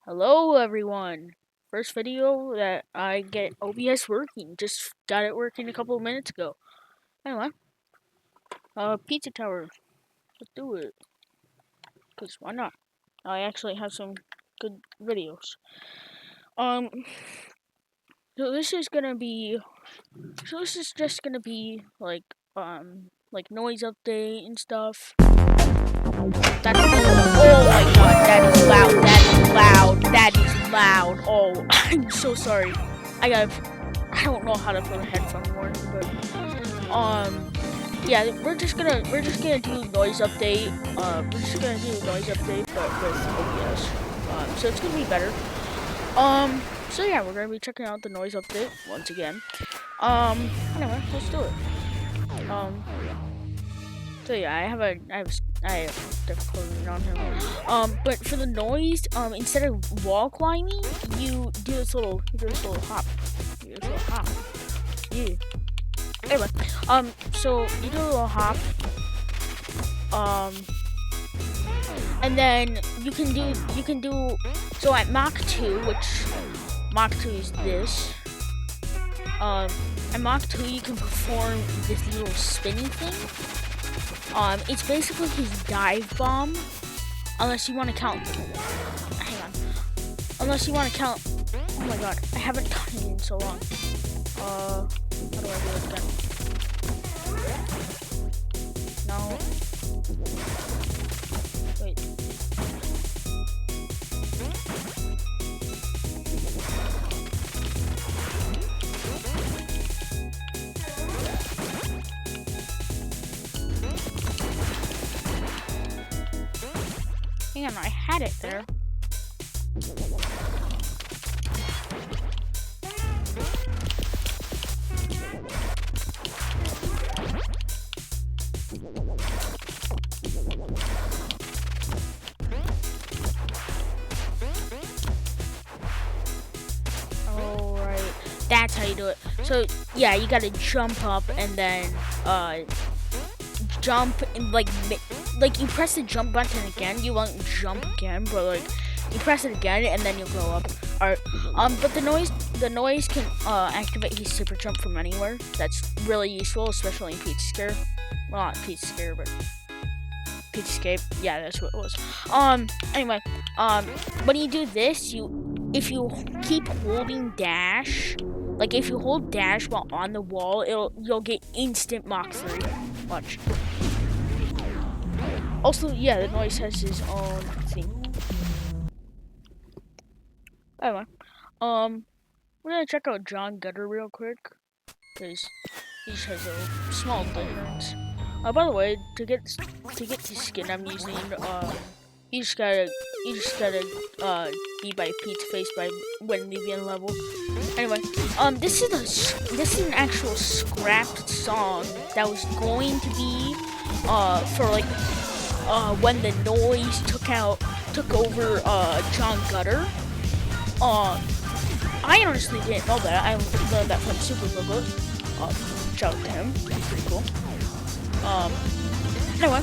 Hello everyone! First video that I get OBS working. Just got it working a couple of minutes ago. Anyway, Pizza Tower. Let's do it. Cause why not? I actually have some good videos. Um, so this is gonna be, this is just gonna be like noise update and stuff. That's, oh my god, that is loud, that is loud, that is loud. Oh, I'm so sorry. I don't know how to put a headphone more, but yeah, we're just gonna do noise update. We're just gonna do noise update, but with OBS. So it's gonna be better. So yeah, we're gonna be checking out the noise update once again. Anyway, let's do it. So yeah, I have difficulty on him. But for the noise, instead of wall climbing, you do this little hop. You do this little hop. Yeah. Anyway, so you do a little hop. And then you can do, so at Mach 2, which Mach 2 is this. At Mach 2 you can perform this little spinny thing. It's basically his dive bomb, unless you want to count. Hang on. Unless you want to count. Oh my god, I haven't done it in so long. How do I do it again? No. Wait. Hang on, I had it there. Alright, that's how you do it. So, yeah, you gotta jump up and then, jump and like you press the jump button again. You won't jump again, but like you press it again and then you'll go up. Alright, but the noise can activate his super jump from anywhere. That's really useful, especially in Pizza Scare. Well, not Pizza Scare, but Pizza Escape. Yeah, that's what it was. Anyway, when you do this, if you keep holding dash, like if you hold dash while on the wall, you'll get instant Mach 3. Watch. Also, yeah, the noise has his own thing. Anyway, we're gonna check out John Gutter real quick, because he just has a small difference. By the way, to get the skin I'm using, you just gotta be by Pizza Face by when leaving level. Anyway, this is an actual scrapped song that was going to be for like when the noise took over John Gutter. I honestly didn't know that. I learned that from Super Booklet. Shout out to him. He's pretty cool. Anyway.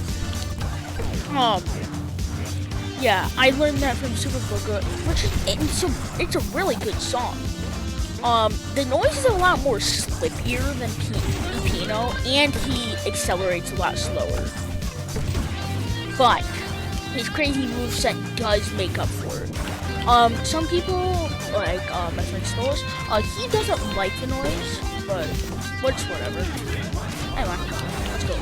Yeah, I learned that from Super Booklet, which it's a really good song. The noise is a lot more slippier than Pino, and he accelerates a lot slower. But his crazy moveset does make up for it. Some people, like my friend Stolas, he doesn't like the noise, but it's whatever. Anyway, let's go.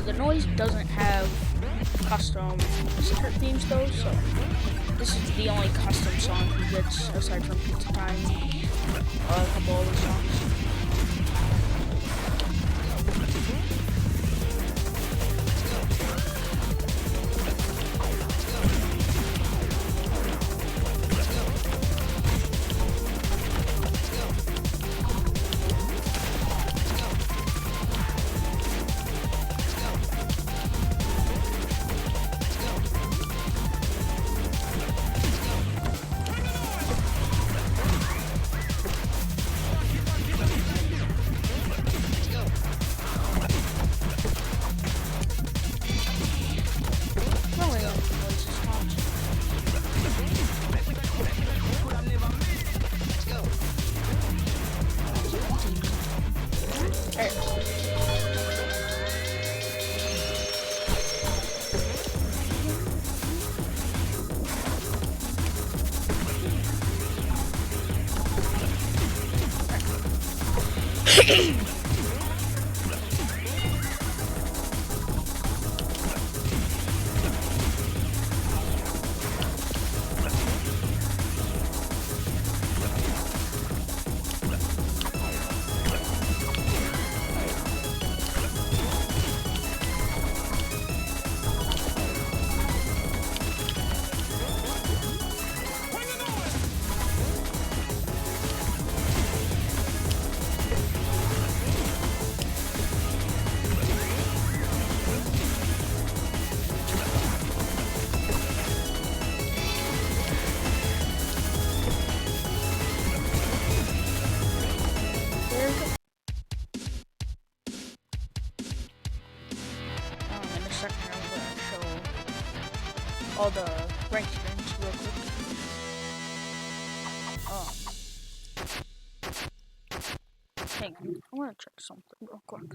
the noise doesn't have custom secret themes though, so this is the only custom song he gets aside from Pizza Time, a couple other songs. In a second, I'm going to show all the rank screens real quick. Hang on, I want to check something real quick.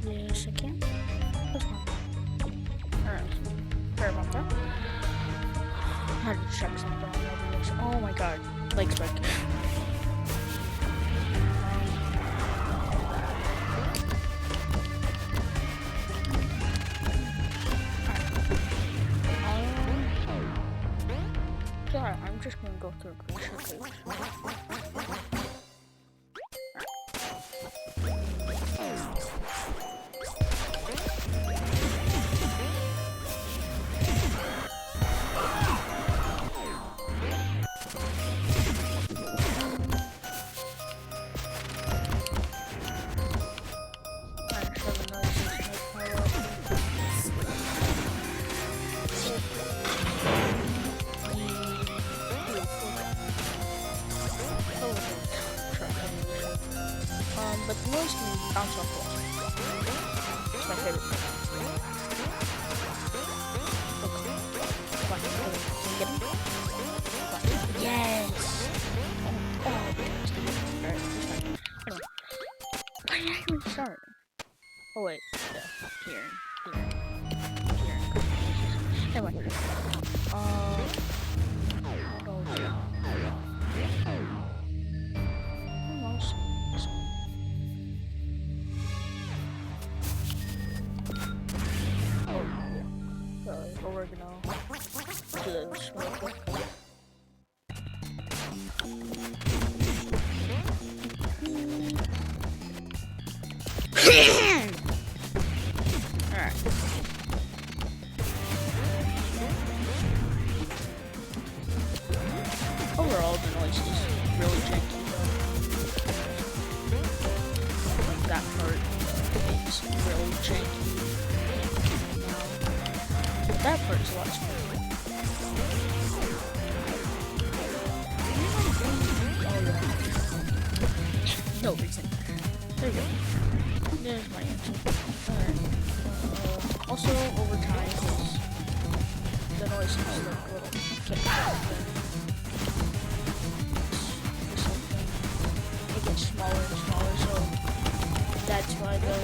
Yes, I can. That's fine. Alright, sorry about that. I had to check something on OBS. Oh my god, like spec. Sorry, I'm just gonna go through a creation page. But the noise can bounce off walls. It's my favorite thing. Can you get him? Yes! Oh, alright, he's fine. Anyway. Why did I even start? Oh wait, yeah, here. Anyway. We're gonna do this real quick. Alright. Overall, the noise is really janky though. that part is really janky now. But that part's a lot smoother. Oh yeah. No reason. There you go. There's my answer. Alright. Also, over time, the noise is like a little kick out there. It gets smaller and smaller, so that's why the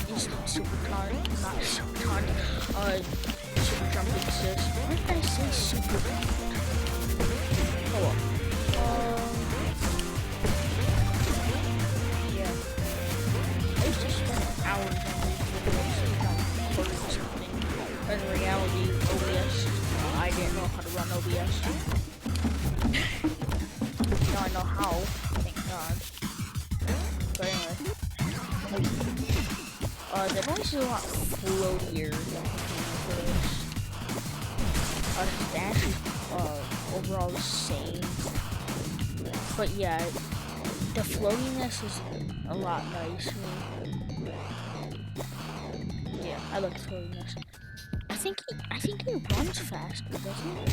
these super jump exists. Why did I say super jump? Oh well. Yeah. I used to spend hours on these videos and recording something. But in reality, OBS, I didn't know how to run OBS. Now I know how, thank God. But anyway. The noise is a lot floatier than this. The dash is overall the same. But yeah, the floatiness is a lot nicer. Yeah, I like the floatiness. I think he runs faster, doesn't he?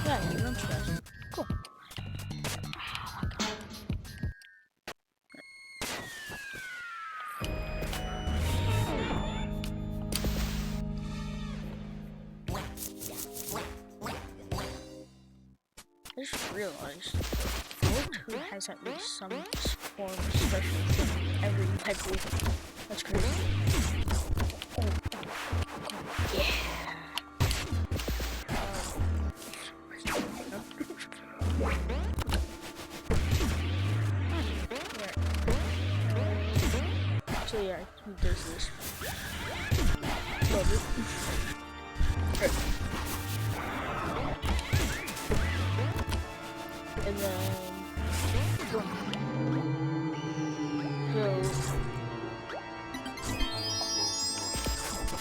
Yeah, he runs faster. Cool. I just realized Floor 2 has at least some form of special thing every type of. That's crazy. Oh, yeah. So yeah, there's this. Love it. And then boom. So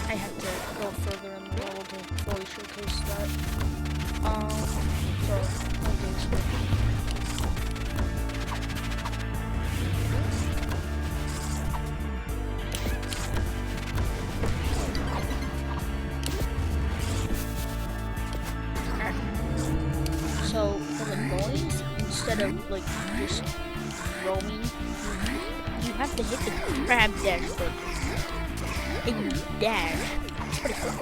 I have to go further in the world to fully showcase that. So I'll do this one. So for the noise, instead of like just roaming, you have to hit the grab dash button. And you dash. It's pretty cool.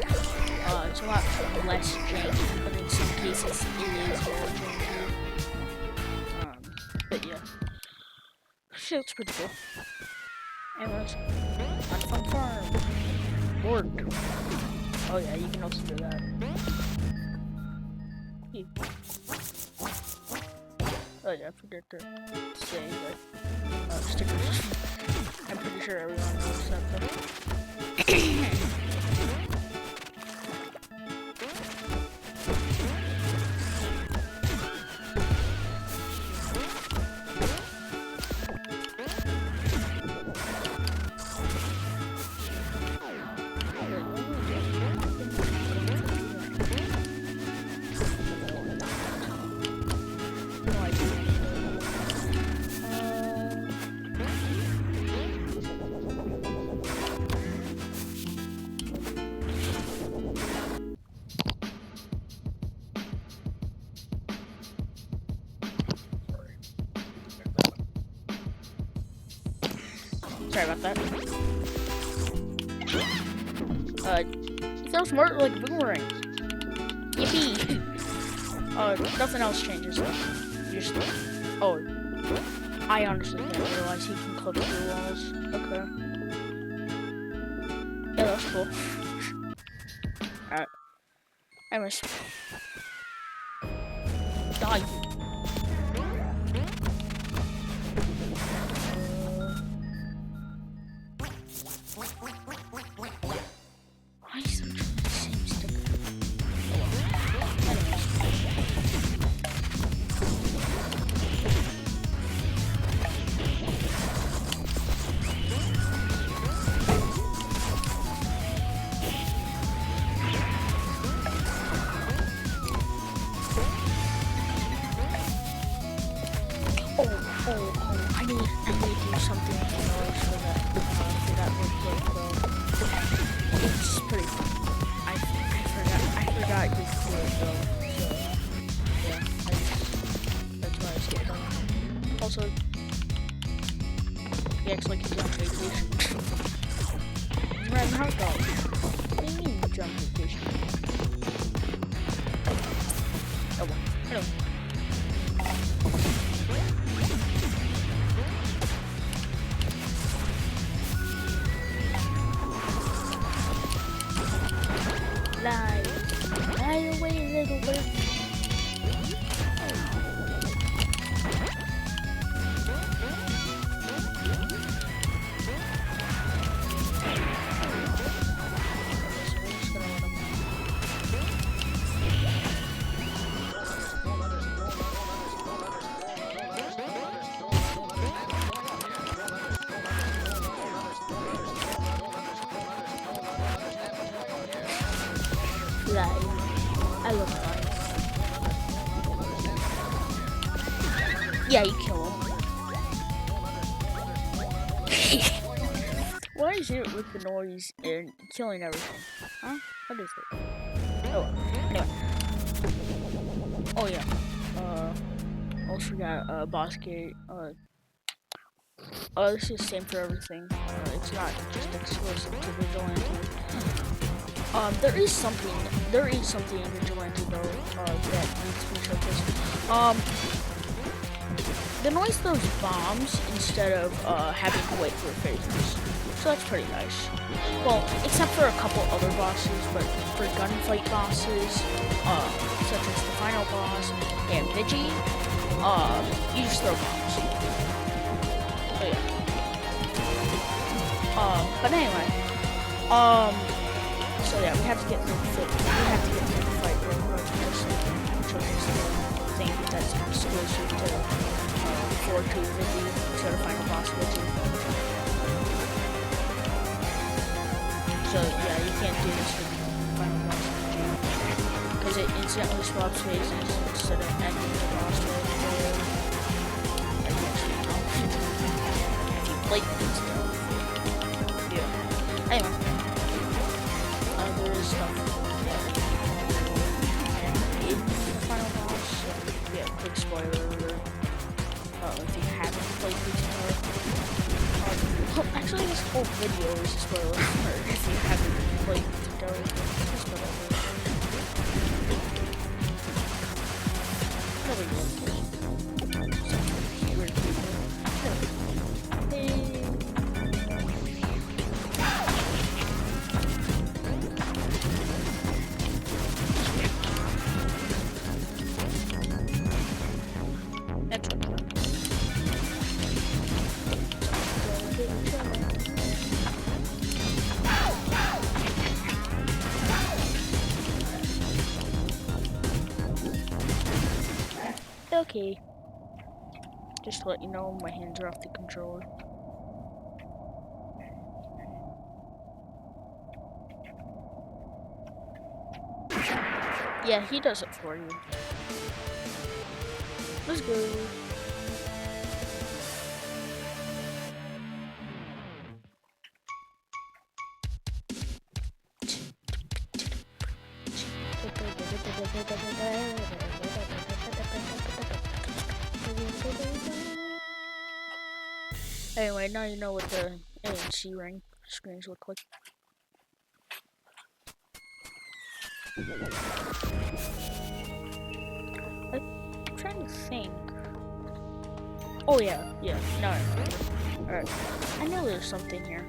It's a lot less janky, but in some cases it is more janky. But yeah. Shit, it's pretty cool. Anyways, on Fun Farm. Board. Oh yeah, you can also do that. Oh yeah, I forgot to say that stickers. I'm pretty sure everyone knows that though. Sorry about that. You throw smart like a boomerang. Yippee! Nothing else changes. You just. Oh. I honestly didn't realize he can clip through walls. Okay. Yeah, that's cool. Alright. Anyways. Die. Why is it the same sticker? I need to do something noise for that real quick though. It's pretty fun. I forgot you could do it though. So yeah, that's why I skipped on. Also, he acts like he's on vacation. He's riding hot dogs. What do you mean he's on vacation? Oh well, hello. Fly away, little bird. I love flying. Yeah, you kill him. Why is it with the noise and killing everything? Huh? What is it? Oh, anyway. Oh yeah. Also got boss gate. This is the same for everything. It's not just exclusive to Vigilante. There is something in Vigilante though, that needs to be showcased. The noise throws bombs instead of, having to wait for phases. So that's pretty nice. Well, except for a couple other bosses, but for gunfight bosses, such as the final boss and Vigi, you just throw bombs. So yeah. But anyway, so yeah, we have to get through the fight real quick. Just the thing that's exclusive to 4-2 Vigi instead of final boss Vigi. So yeah, you can't do this with final boss Vigi because it instantly swaps phases instead of ending the boss with blatant stuff. Yeah. Anyway. There is stuff in the final boss. So, yeah, quick spoiler alert. If you haven't played Vigilante. Well, actually, this whole video is a spoiler alert if you haven't played Vigilante. Probably won't. Some weird people. Okay. Just to let you know, my hands are off the controller. Yeah, he does it for you. Let's go. Anyway, now you know what the ANC rank screens look like. I'm trying to think. Oh yeah, no. Alright. I know there's something here.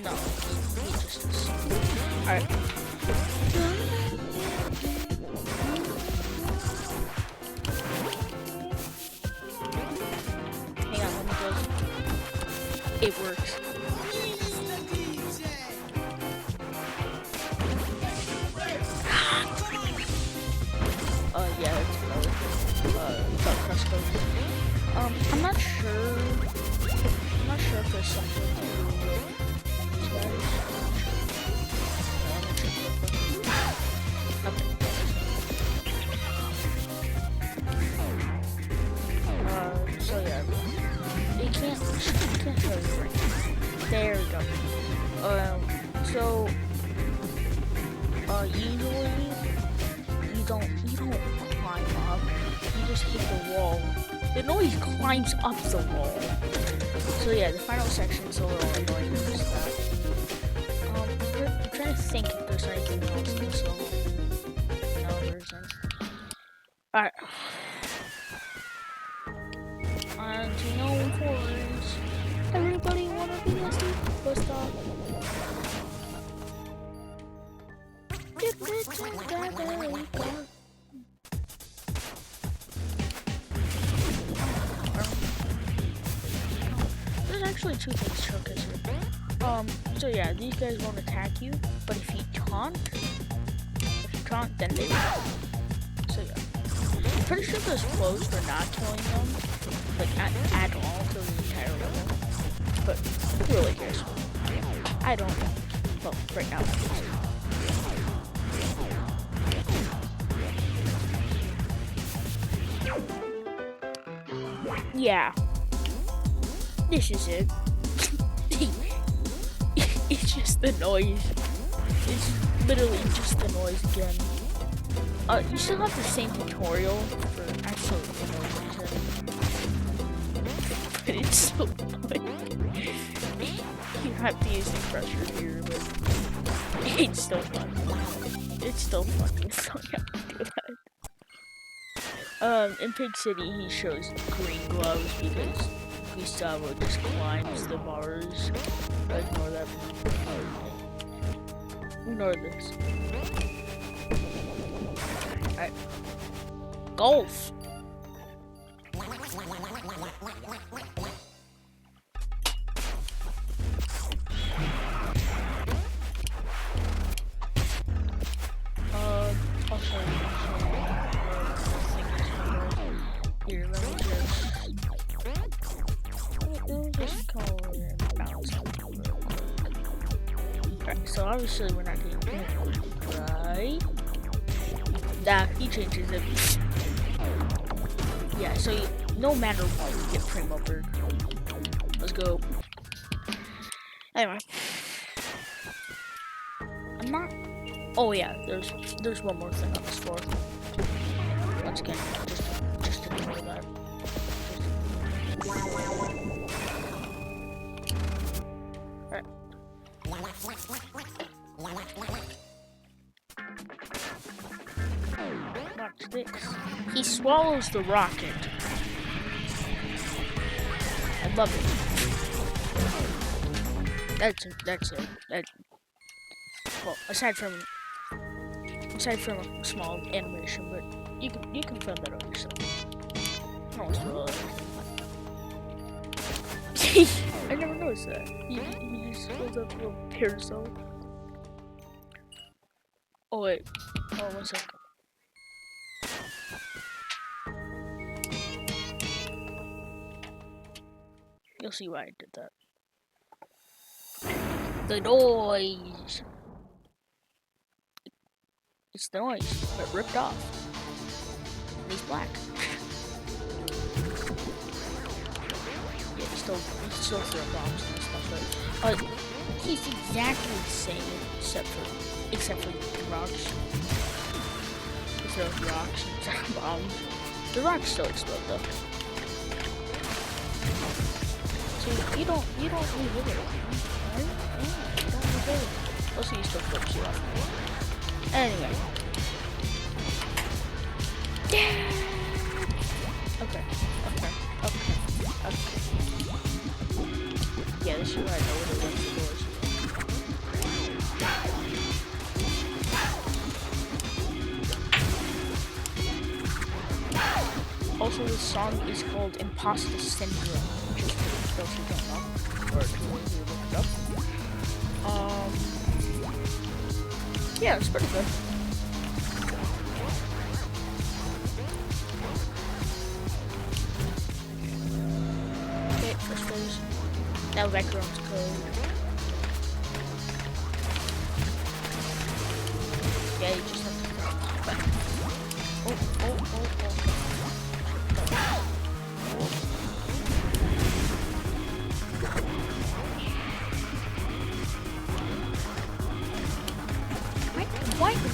No, he just is. Alright. Hang on, let me go. It works. Yeah, it's I'm not sure. I'm not sure if there's something guys. Okay. So yeah, it can't show you right now. There we go. So usually you don't climb up. You just hit the wall. The noise climbs up the wall. So yeah, the final section is a little annoying because of that. I'm trying to think if there's anything else in this level. No, there isn't. Alright. And to know forest. Everybody wanna be a superstar. There's actually two things showcased here. So yeah, these guys won't attack you, but if you taunt, then they will. So yeah. I'm pretty sure there's flows for not killing them, like at all for the entire level. But who really cares? I don't know. Well, right now. Yeah. This is it. It's just the noise. It's literally just the noise again. You still have the same tutorial for absolutely no reason. But it's so annoying. You have to use the pressure here, but it's still fun. It's still fun. So you have to do that. In Pig City, he shows green gloves because Gustavo just climbs the bars. Ignore that. Ignore this. Alright. Golf! I'll show you. Here, let me just call it and bounce out real quick. Alright, so obviously we're not getting hit, right? Nah, he changes it. Yeah, so no matter what, you get Primo Bird. Let's go. Anyway. I'm not... Oh yeah, there's one more thing on this floor. Once again, just ignore that. Alright. Watch this. He swallows the rocket. I love it. That's it. Well, aside from a small animation, but you can film that on yourself. No one's really. I never noticed that. He just holds up a little parasol. Oh wait. Oh, 1 second. You'll see why I did that. The noise. It's the noise, but ripped off. And he's black. Yeah, he's still throwing bombs and stuff, but he's exactly the same except for the rocks. He throws rocks instead of bombs. The rocks still explode though. So you don't revisit it, right? Yeah, you don't revisit it. Also, you still flips you up. Anyway. Yeah. Okay. Yeah, this is where I know where the rest of the doors. Also, this song is called Imposter Syndrome, just for those who don't know, or who look it up. Yeah, it's pretty good. Okay, first phase. Now background's code. yeah, you just have to go back. Oh.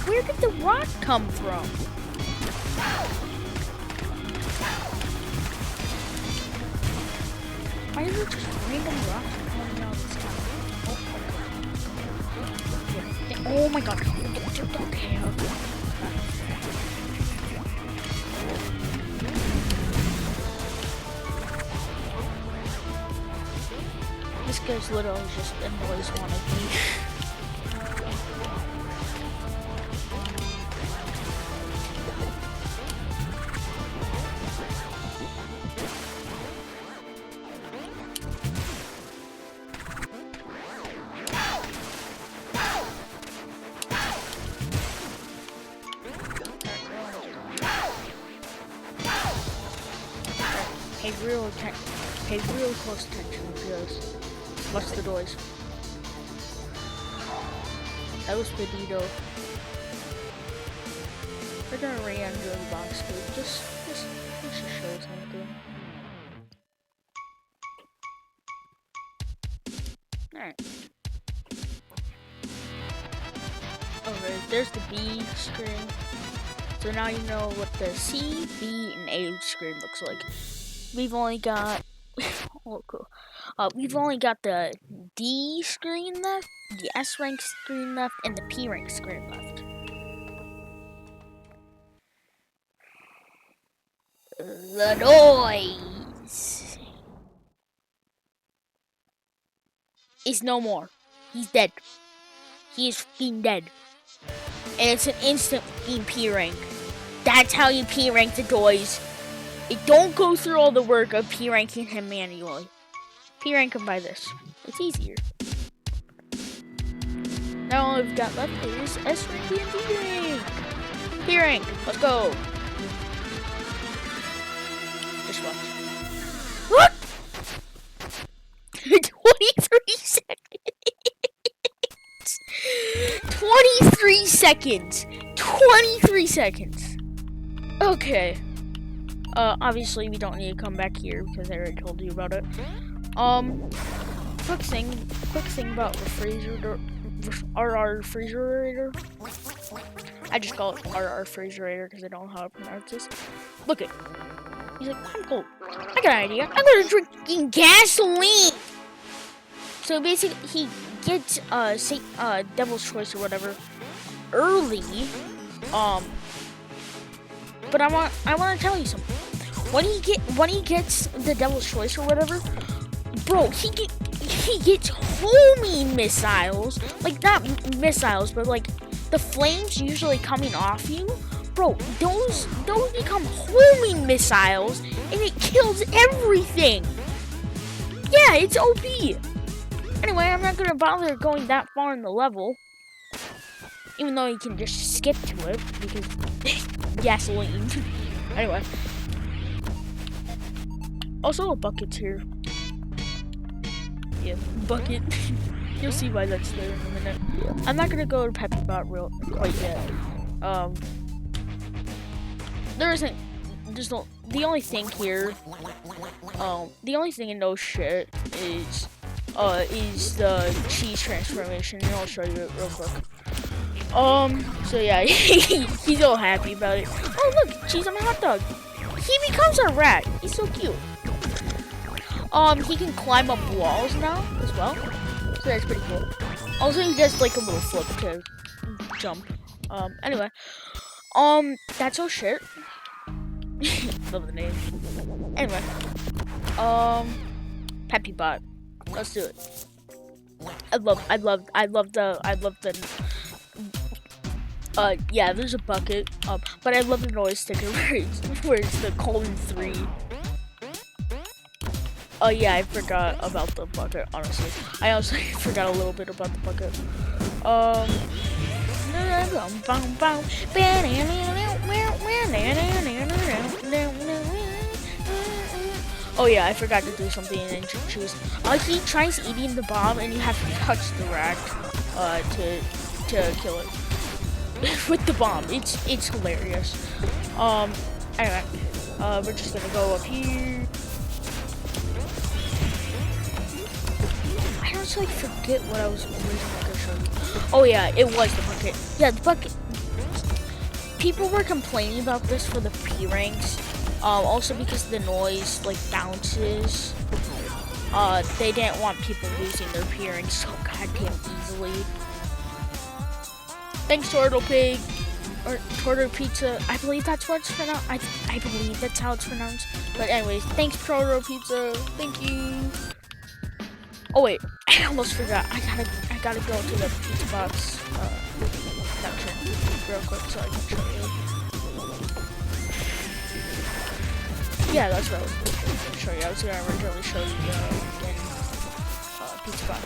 Where did the rock come from? Why are there just random rocks coming out of the sky? Oh my god. Okay. This guy's literally just annoys one of me. Pay real close attention because watch the doors. That was pretty though. We're gonna re-enter the box too. Just show something. Alright. Okay, there's the B screen. So now you know what the C, B, and A screen looks like. We've only got oh cool. We've only got the D screen left, the S rank screen left, and the P rank screen left. The noise is no more. He's dead. He is fucking dead. And it's an instant fucking P rank. That's how you P rank the toys. It don't go through all the work of P ranking him manually. P rank him by this. It's easier. Now all we've got left is S rank and D rank. P rank. Let's go. Just watch. What? 23 seconds. 23 seconds. 23 seconds. Okay. Obviously we don't need to come back here because I already told you about it. Quick thing about refrigerator. RR refrigerator. I just call it RR refrigerator because I don't know how to pronounce this. Look it. He's like, I'm cold. I got an idea. I'm gonna drink gasoline. So basically, he gets Devil's Choice or whatever early. But I want to tell you something. When he gets the Devil's Choice or whatever, bro, he gets homing missiles. Like not missiles, but like the flames usually coming off you. Bro, those become homing missiles, and it kills everything. Yeah, it's OP. Anyway, I'm not gonna bother going that far in the level, even though you can just skip to it because gasoline. Anyway, also a bucket's here. Yeah, bucket. You'll see why that's there in a minute. I'm not gonna go to Peppy Bot quite yet. The only thing here, the only thing in no shit is the cheese transformation, and I'll show you it real quick. So yeah, he's all happy about it. Oh look, cheese on my hot dog. He becomes a rat. He's so cute. He can climb up walls now as well, so that's pretty cool. Also, he does like a little flip to jump. Anyway, that's all shit. Love the name. Anyway, Peppy Bot. Let's do it. I love the. Yeah, there's a bucket. But I love the noise sticker where it's the :3. Oh yeah, I forgot about the bucket. Honestly, I also forgot a little bit about the bucket. Oh yeah, I forgot to do something in choose. He tries eating the bomb, and you have to touch the rack to kill it. with the bomb. It's hilarious. Anyway, we're just gonna go up here. I honestly forget what I was originally gonna show you. Oh yeah, it was the bucket. Yeah, the bucket. People were complaining about this for the P ranks. Also because the noise like bounces. They didn't want people losing their P ranks so goddamn easily. Thanks, Turtle Pig. Or Turtle Pizza. I believe that's what it's pronounced. I believe that's how it's pronounced. But anyways, thanks, Turtle Pizza. Thank you. Oh wait, I almost forgot. I gotta go to the pizza box section real quick so I can show you. Yeah, that's what I was gonna show you. I was gonna originally show you in pizza box.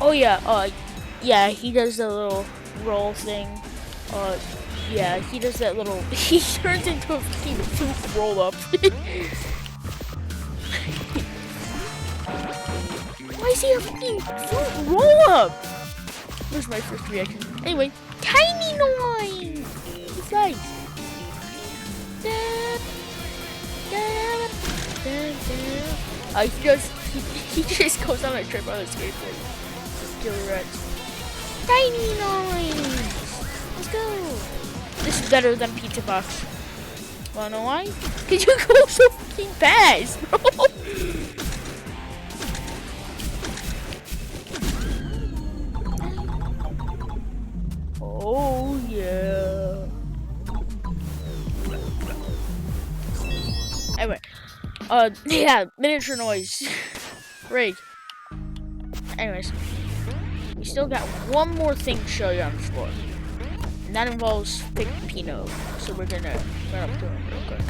Oh yeah, yeah, he does the little roll thing. Yeah, he does that little. He turns into a fucking fruit roll up. Why is he a fucking fruit roll up? Where's my first reaction? Anyway, tiny noise. It's nice. He just goes on a trip on a skateboard. Killer Reds. Tiny noise. Let's go. This is better than Pizza Box. Wanna know why? Cause you go so fucking fast, bro. Oh yeah. Anyway, yeah, miniature noise. Great. Anyways, we still got one more thing to show you on the floor. And that involves Big Pino. So we're gonna run up to him real quick.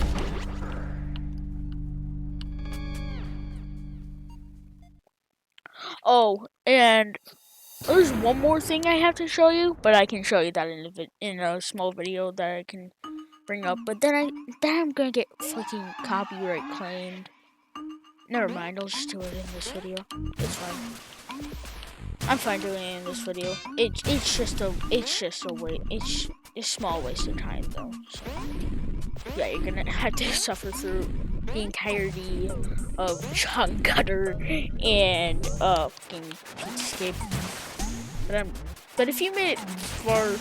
Oh, and there's one more thing I have to show you, but I can show you that in a small video that I can bring up. But then I'm gonna get fucking copyright claimed. Never mind, I'll just do it in this video. It's fine. I'm fine doing it in this video. It's just a small waste of time though. So yeah, you're gonna have to suffer through the entirety of John Gutter and fucking Escape. But if you made it far,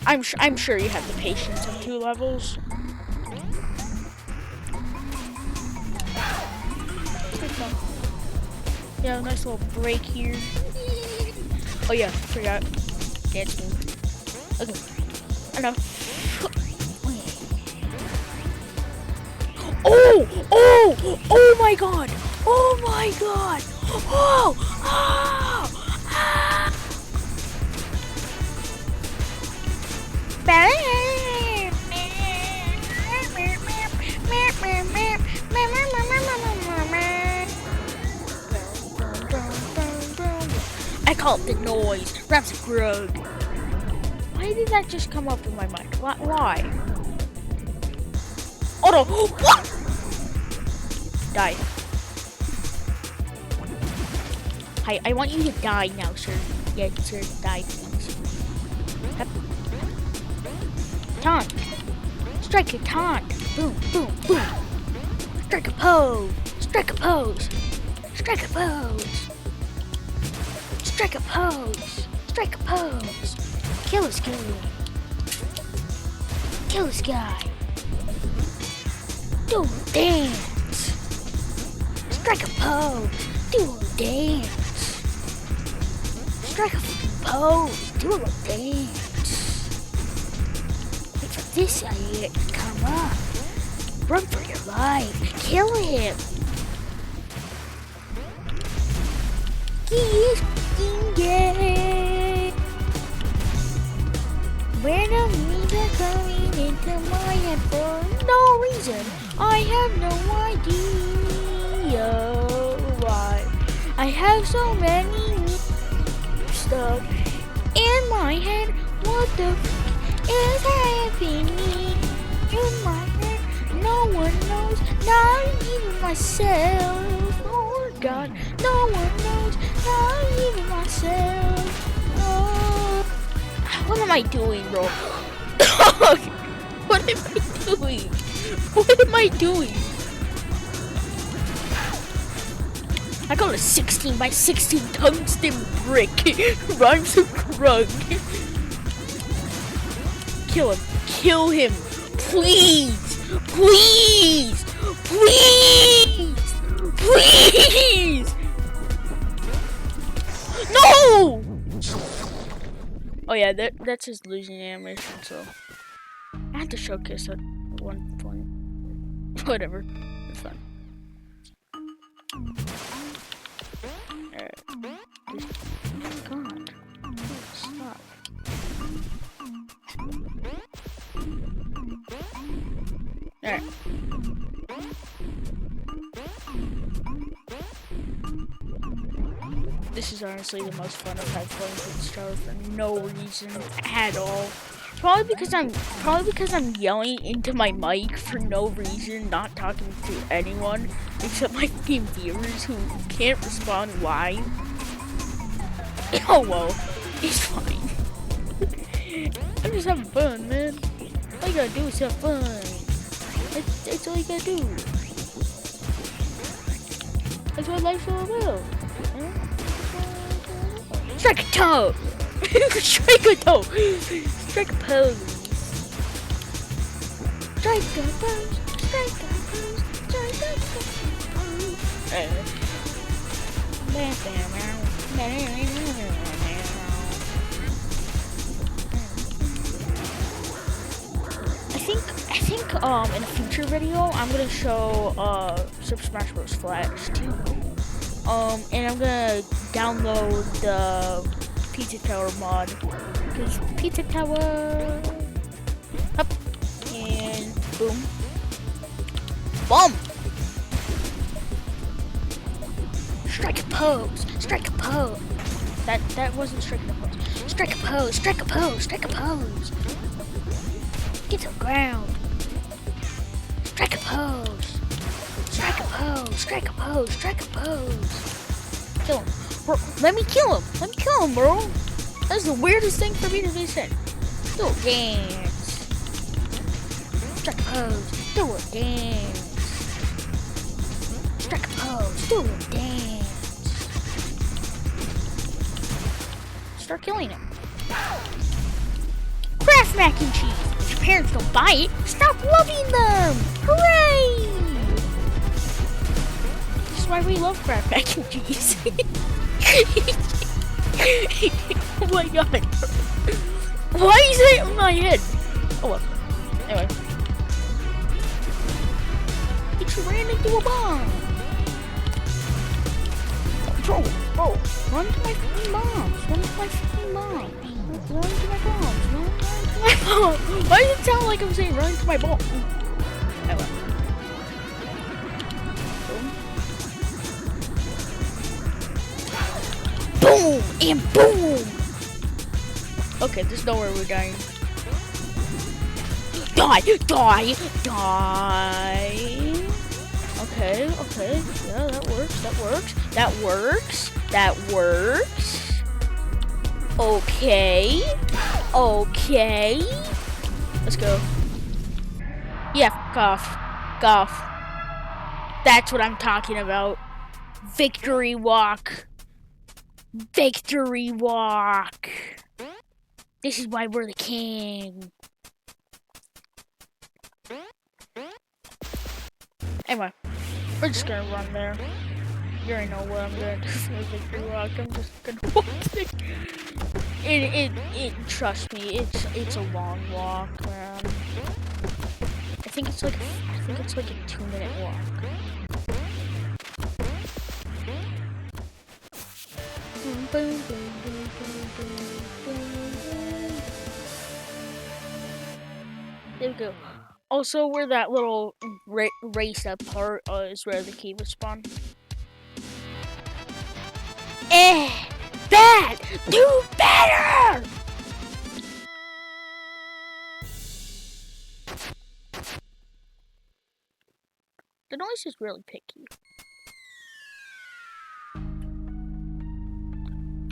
I'm sure you have the patience of 2 levels. Yeah, nice little break here. Oh yeah, forgot. Dance move. Okay. Enough. Oh! Oh! Oh my god! Oh my god! Oh! Oh! Ah! I call it the noise. Raps a grug. Why did that just come up in my mind? Why? Oh no! What? Die. Hi, I want you to die now, sir. Yeah, sir, die, please. Taunt. Strike a taunt. Boom, boom, boom. Strike a pose. Strike a pose. Strike a pose. Strike a pose. Strike a pose. Kill this guy. Kill this guy. Do a dance. Strike a pose. Do a dance. Strike a fucking pose. Do a little dance. Wait for this idiot to come up. Run for your life. Kill him. He is fucking gay. Random needs are coming into my head for no reason. I have no idea why. I have so many stuff in my head. What the f is happening in my head? No one knows, not even myself. Oh God, no one knows, not even myself. Oh. What am I doing, bro? What am I doing? What am I doing? I got a 16 by 16 tungsten brick. Rhymes with rug. Kill him. Kill him. Please. Please. Please. Please. No! Oh yeah, that's his losing animation, so I had to showcase at one point. Whatever. It's fine. Alright. God. Stop. Alright. This is honestly the most fun I've had playing Pizza Tower for no reason at all. Probably because I'm yelling into my mic for no reason, not talking to anyone except my fucking viewers who can't respond live. Oh well, it's fine. I'm just having fun, man. All you gotta do is have fun. That's all you gotta do. That's what life's all about. Huh? Strike a toe! Strike a toe! Strike a pose! Strike a pose! Strike a pose! Strike a pose! I think in a future video I'm gonna show Super Smash Bros. Flash too. And I'm gonna download the Pizza Tower mod, because Pizza Tower, up, and boom, boom, strike a pose, strike a pose, that wasn't striking a pose, strike a pose, strike a pose, strike a pose, get to the ground, strike a pose, strike a pose, strike a pose, strike a pose. Kill him. Bro, let me kill him. Let me kill him, bro. That's the weirdest thing for me to be said. Do a dance. Strike a pose. Do a dance. Strike a pose. Do a dance. Start killing him. Kraft mac and cheese. If your parents don't buy it, stop loving them. Hooray! Why we love Kraft mac and cheese. Oh my god. Why is it in my head? Oh well. Anyway. It ran into a bomb. Bro. Run to my fucking bombs. Run to my fucking bombs. Run to my bombs. Run to my bombs. Why does it sound like I'm saying run to my bomb? Anyway. Boom! And boom! Okay, there's nowhere we're dying. Die! Die! Die! Okay. Yeah, that works. Okay. Let's go. Yeah, golf. That's what I'm talking about. Victory walk. This is why we're the king. Anyway, we're just gonna run there. You already know what I'm gonna do for the victory walk. I'm just gonna walk it. Trust me, it's a long walk, man. I think it's like a 2-minute walk. There we go. Also, where that little race up part is where the cave was spawned. Bad! Do better! The noise is really picky.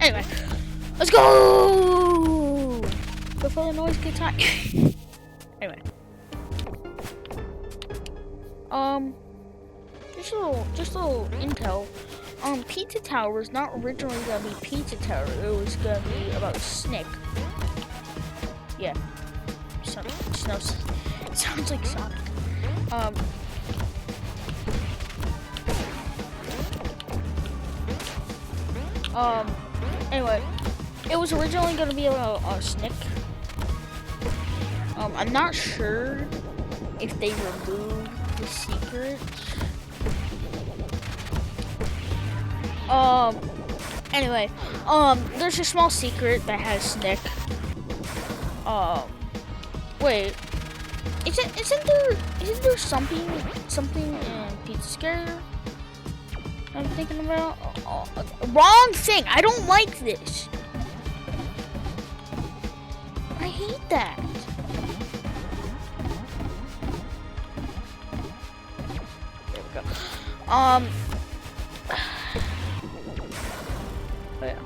Anyway, let's go! Before the noise gets hot. Anyway. Just a little intel. Pizza Tower was not originally gonna be Pizza Tower. It was gonna be about Snick. Yeah. It sounds like Sonic. Anyway, it was originally gonna be a Snick. I'm not sure if they removed the secrets. Anyway, there's a small secret that has Snick. Wait, isn't there something in Pizza Scare I'm thinking about? Wrong thing. I don't like this. I hate that. There we go. Yeah.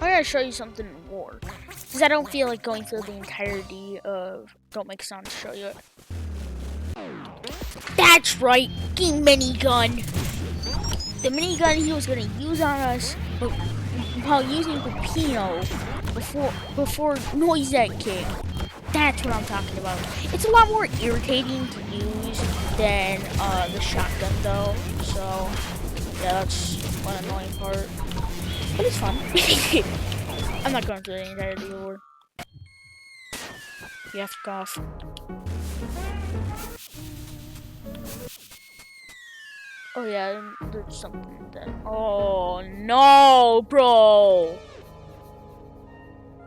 I gotta show you something more, because I don't feel like going through the entirety of Don't Make Sound to show you it. That's right, the minigun. The minigun he was gonna use on us, but while using Pepino before Noisette came. That's what I'm talking about. It's a lot more irritating to use than the shotgun, though. So yeah, that's one annoying part. But it's fun. I'm not going through the entirety of the war. You have to cough. Oh yeah, there's something that. Oh no, bro!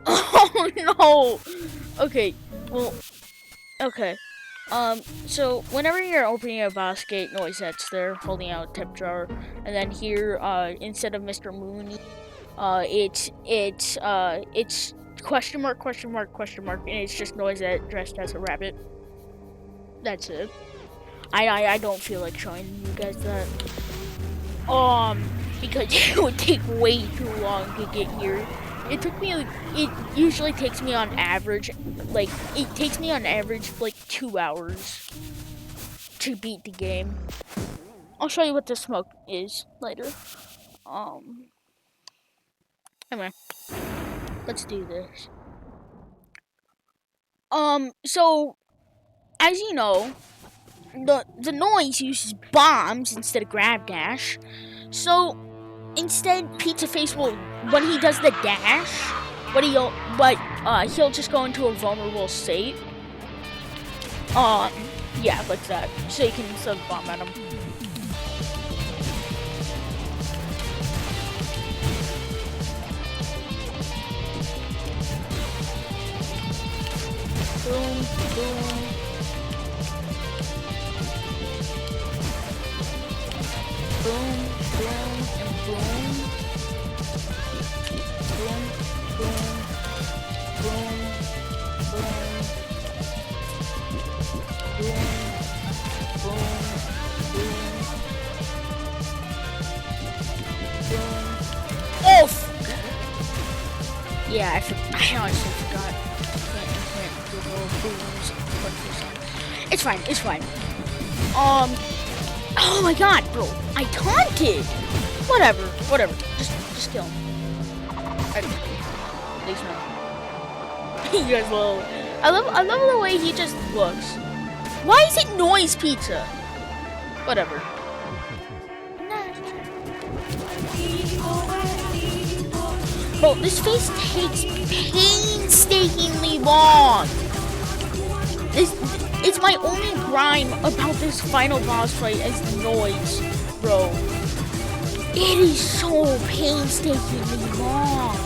Oh no! Okay, well, okay. So whenever you're opening a basket, Noisette's there holding out a tip jar, and then here, instead of Mr. Mooney, it's question mark, and it's just Noisette dressed as a rabbit. That's it. I don't feel like showing you guys that. Because it would take way too long to get here. It usually takes me on average, like 2 hours to beat the game. I'll show you what the smoke is later. Anyway, let's do this. So, as you know, the noise uses bombs instead of grab dash. So instead, Pizza Face will, when he does the dash, he'll just go into a vulnerable state. Yeah, like that. So you can sub bomb at him. Boom, boom. Boom, boom, and boom. Boom, boom, boom, boom. Boom, boom, boom. Boom. Oh! Yeah, I honestly forgot. Can't do little booms. It's fine, it's fine. Oh my god, bro! I taunted! Whatever. Just kill him. Thanks, man. You guys will. I love the way he just looks. Why is it Noise Pizza? Whatever. Bro, this phase takes painstakingly long. It's my only grime about this final boss fight is the noise, bro. It is so painstakingly long.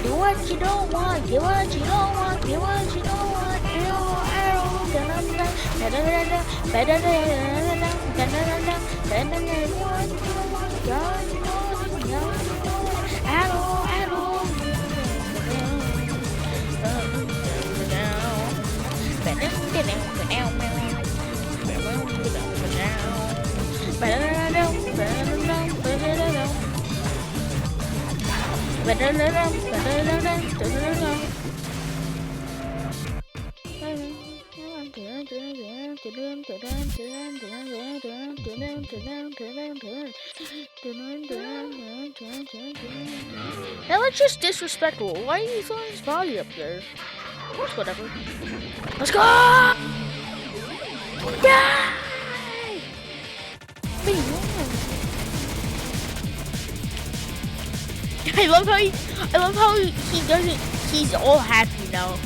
Do what you don't want, get what you don't want, get what you don't want. Now that's just disrespectful. Why are you throwing his body up there? Whatever. Let's go! Yeah! I love how he doesn't. He's all happy now.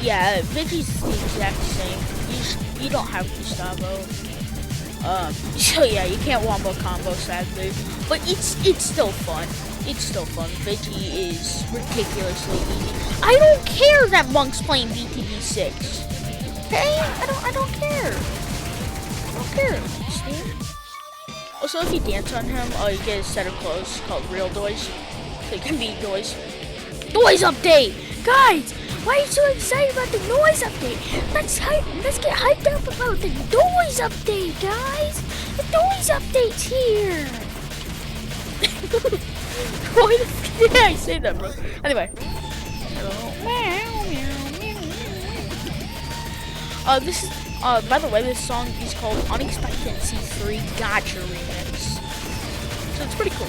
Yeah, Vigi's the exact same. You don't have Gustavo. So yeah, you can't wombo combo sadly, but it's still fun. It's still fun. Vigi is ridiculously easy. I don't care that Monk's playing BTB6. Okay, I don't care. I don't care. Steve. Also, if you dance on him, you get a set of clothes called Real Doys. So it can be Doys. Doys update, guys. Why are you so excited about the noise update? Let's get hyped up about the noise update, guys! The noise update's here! Why did I say that, bro? Anyway. This is, by the way, this song is called Unexpected C3 Gotcha Remix. So it's pretty cool.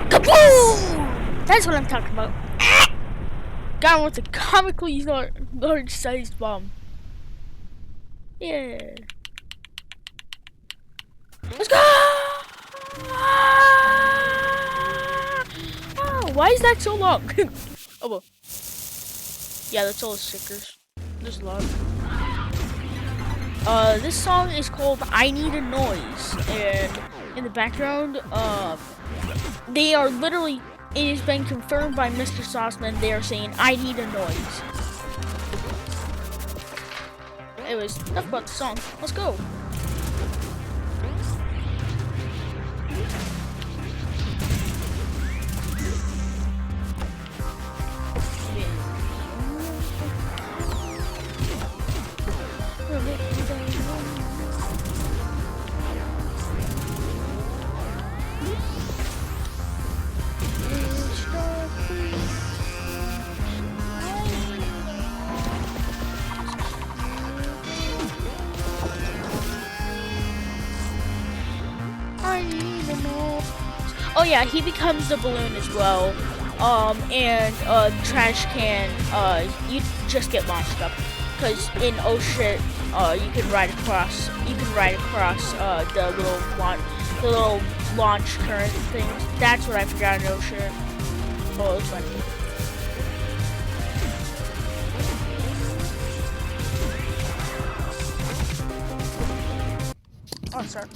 Kaboom! That's what I'm talking about. Guy wants a comically large-sized bomb. Yeah. Let's go! Oh, why is that so long? Oh well. Yeah, that's all the stickers. There's a lot. This song is called I Need a Noise, and in the background, they are literally, it has been confirmed by Mr. Sauceman, they are saying, I need a noise. Anyways, enough about the song. Let's go. Oh yeah, he becomes the balloon as well. And trash can, you just get launched up. Cause in oh shit, you can ride across. The little launch current things. That's what I forgot in oh shit. Oh, it was funny. Oh, sorry.